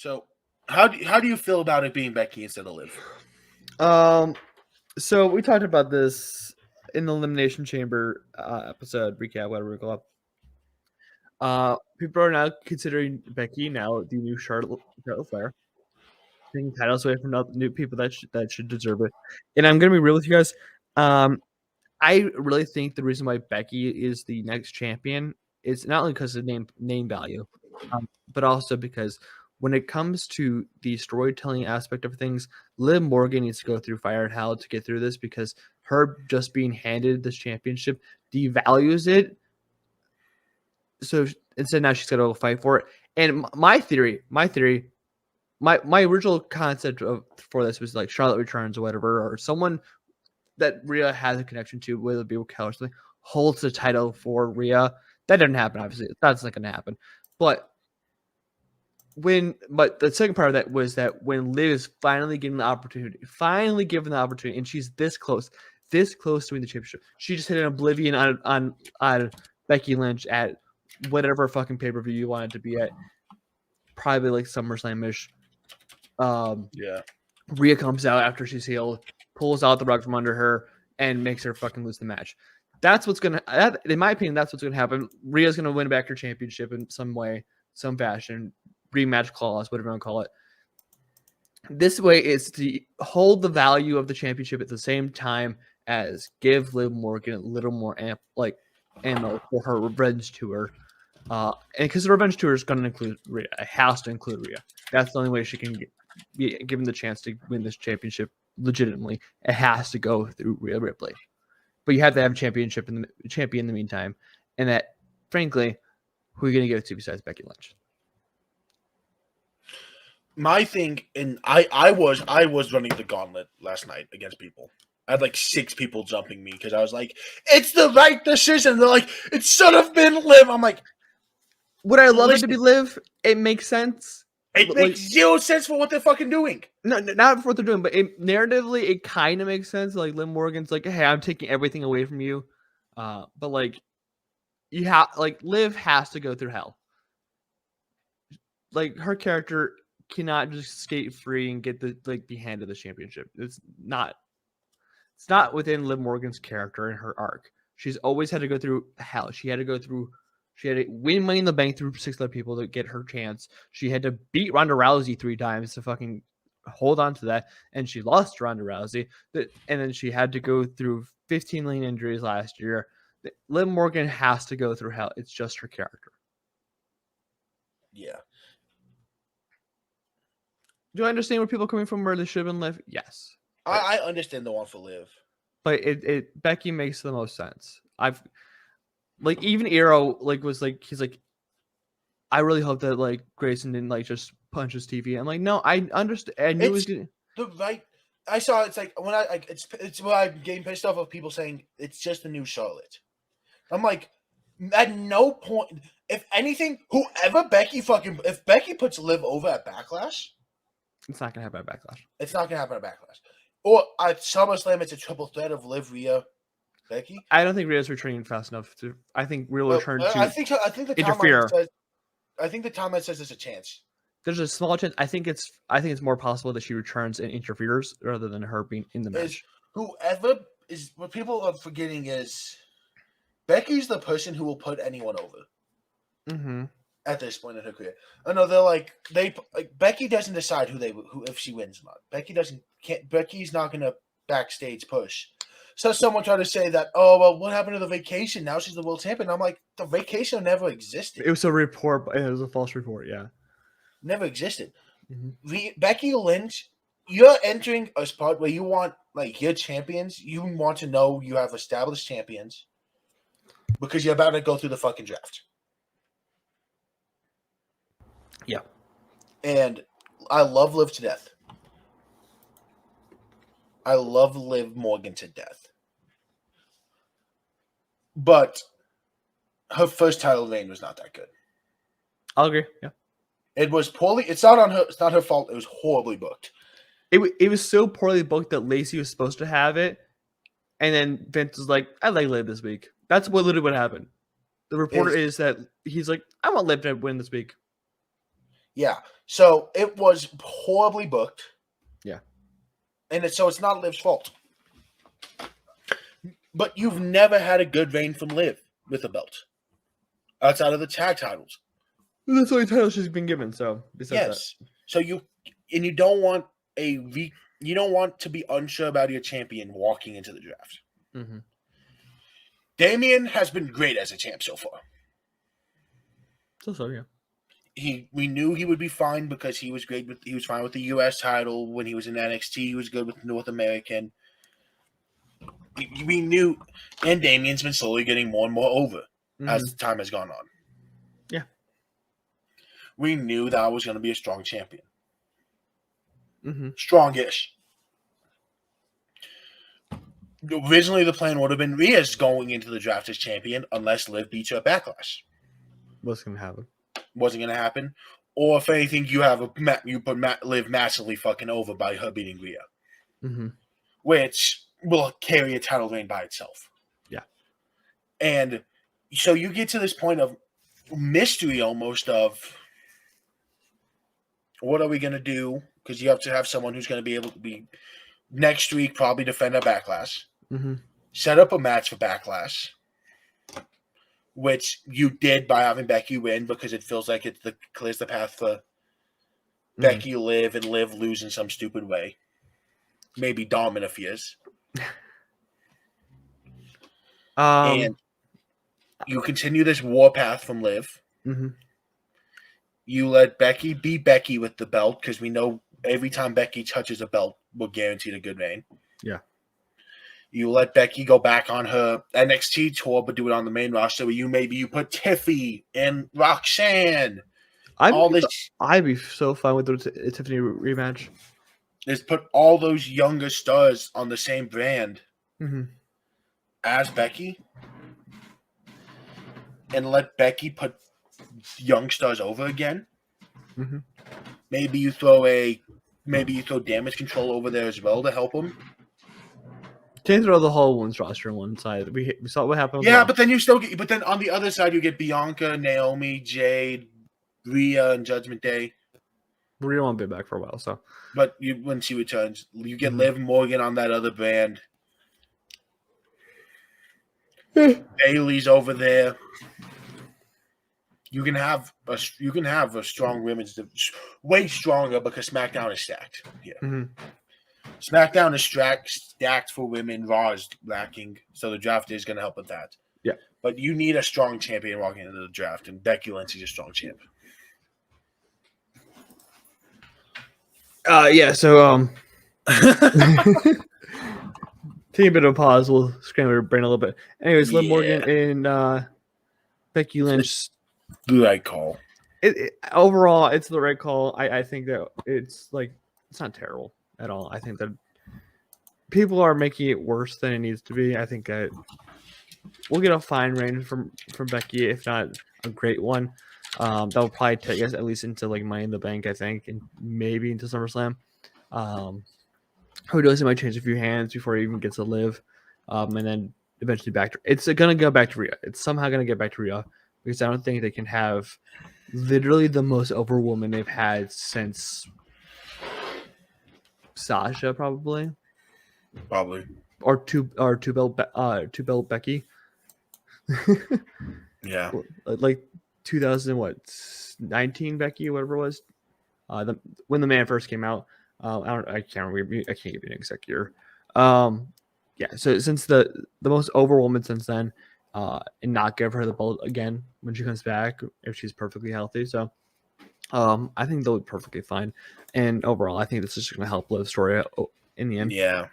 So, how do you feel about it being Becky instead of Liv? So we talked about this in the Elimination Chamber episode recap, whatever we call it. People are now considering Becky now the new Charlotte Flair, taking titles away from new people that should deserve it. And I'm gonna be real with you guys. I really think the reason why Becky is the next champion is not only because of name value, but also because when it comes to the storytelling aspect of things, Liv Morgan needs to go through fire and hell to get through this because her just being handed this championship devalues it. So instead, now she's got to go fight for it. And my original concept for this was like Charlotte returns or whatever, or someone that Rhea has a connection to, whether it be Raquel or something, holds the title for Rhea. That didn't happen, obviously. That's not going to happen. But the second part of that was that when Liv is finally given the opportunity, and she's this close to winning the championship, she just hit an oblivion on Becky Lynch at whatever fucking pay-per-view you want it to be at, probably like SummerSlam-ish. Yeah. Rhea comes out after she's healed, pulls out the rug from under her, and makes her fucking lose the match. That's what's gonna. In my opinion, that's what's gonna happen. Rhea's gonna win back her championship in some way, some fashion, rematch clause, whatever you want to call it. This way is to hold the value of the championship at the same time as give Liv Morgan a little more ammo for her revenge tour. And because the revenge tour is going to include Rhea, it has to include Rhea. That's the only way she can be given the chance to win this championship legitimately. It has to go through Rhea Ripley, but you have to have a champion in the meantime. And that, frankly, who are you going to give it to besides Becky Lynch? My thing, and I was running the gauntlet last night against people. I had like 6 people jumping me because I was like, "It's the right decision." They're like, "It should have been Liv." I'm like, would I love it to be Liv? It makes sense. It makes zero sense for what they're fucking doing. No, not for what they're doing, but narratively, it kind of makes sense. Like Liv Morgan's like, "Hey, I'm taking everything away from you," but like, Liv has to go through hell. Like her character cannot just skate free and get be handed the championship. It's not within Liv Morgan's character and her arc. She's always had to go through hell. She had to win Money in the Bank through 6 other people to get her chance. She had to beat Ronda Rousey 3 times to fucking hold on to that, and she lost to Ronda Rousey. And then she had to go through 15 million injuries last year. Liv Morgan has to go through hell. It's just her character. Yeah. Do I understand where people are coming from where they should have been Liv? Yes. I understand the one for Liv. But Becky makes the most sense. Even Eero was like, he's like, I really hope that like Grayson didn't like just punch his TV. I'm like, no, I understand. I knew it was gonna... the right. I saw it's like when it's why I'm getting pissed off of people saying it's just the new Charlotte. I'm like, at no point, if anything, if Becky puts Liv over at Backlash, it's not gonna happen at Backlash. It's not gonna happen at Backlash. Or at SummerSlam, it's a triple threat of Liv, Rhea, Becky. I don't think Rhea's returning fast enough to. I think Rhea will return to. I think the interfere. I think the timeline says there's a chance. There's a small chance. I think it's more possible that she returns and interferes rather than her being in the match. What people are forgetting is Becky's the person who will put anyone over. Mm-hmm. At this point in her career, I know Becky doesn't decide who if she wins or not. Becky's not gonna backstage push. So someone tried to say that, oh well, what happened to the vacation? Now she's the world champion. I'm like, the vacation never existed. It was a report. It was a false report. Yeah, never existed. Mm-hmm. Becky Lynch, you're entering a spot where you want your champions. You want to know you have established champions because you're about to go through the fucking draft. Yeah. And I love Liv to death. I love Liv Morgan to death. But her first title reign was not that good. I'll agree. Yeah. It was poorly. It's not her fault. It was horribly booked. It was so poorly booked that Lacey was supposed to have it. And then Vince was like, I like Liv this week. That's literally what happened. The reporter is that he's like, I want Liv to win this week. Yeah. So it was horribly booked. Yeah. And so it's not Liv's fault. But you've never had a good reign from Liv with a belt. Outside of the tag titles. That's the only title she's been given. So besides Yes. So you don't want you don't want to be unsure about your champion walking into the draft. that. Mm-hmm. Damian has been great as a champ so far. So yeah. We knew he would be fine because he was fine with the US title when he was in NXT. He was good with North American. We knew, and Damian's been slowly getting more and more over as time has gone on. Yeah. We knew that was going to be a strong champion. Mm-hmm. Strongish. Originally, the plan would have been Rhea's going into the draft as champion unless Liv beats her at Backlash. What's going to happen? Wasn't going to happen. Or if anything, you put Liv massively fucking over by her beating Rhea. Mm-hmm. Which will carry a title reign by itself. Yeah. And so you get to this point of mystery almost of what are we going to do? Because you have to have someone who's going to be able to be next week, probably defend a Backlash. Mm-hmm. Set up a match for Backlash, which you did by having Becky win because it feels like it clears the path for Becky Liv and Liv lose in some stupid way. Maybe Dominic fears. And you continue this warpath from Liv. Mm-hmm. You let Becky be Becky with the belt because we know every time Becky touches a belt, we're guaranteed a good reign. Yeah. You let Becky go back on her NXT tour, but do it on the main roster where you put Tiffy and Roxanne. I'd be so fine with the Tiffany rematch. Just put all those younger stars on the same brand as Becky, and let Becky put young stars over again. Mm-hmm. Maybe you throw Damage Control over there as well to help them. Can't throw the whole women's roster on one side. We saw what happened. Yeah, but then on the other side you get Bianca, Naomi, Jade, Rhea, and Judgment Day. Rhea won't be back for a while, so. But when she returns, you get Liv Morgan on that other brand. Bailey's over there. You can have a strong women's way stronger because SmackDown is stacked. Yeah, SmackDown is stacked for women. Raw is lacking, so the draft is going to help with that. Yeah, but you need a strong champion walking into the draft, and Becky Lynch is a strong champ. Yeah. So take a bit of a pause. We'll scramble our brain a little bit. Anyways, Liv Morgan and Becky Lynch. The right call. Overall, it's the right call. I think that it's not terrible at all. I think that people are making it worse than it needs to be. I think that we'll get a fine range from Becky, if not a great one. That will probably take us at least into Money in the Bank, I think, and maybe into SummerSlam. Who knows? It might change a few hands before it even gets to Liv, and then eventually back to. It's gonna go back to Rhea. It's somehow gonna get back to Rhea because I don't think they can have literally the most over woman they've had since Sasha, probably, or two belt Becky. Yeah, 2019 Becky, whatever it was, when the man first came out. I can't give you an exact year. Yeah. So since the most over woman since then, and not give her the belt again when she comes back if she's perfectly healthy. So, I think they'll be perfectly fine. And overall, I think this is just going to help Liv's story in the end. Yeah.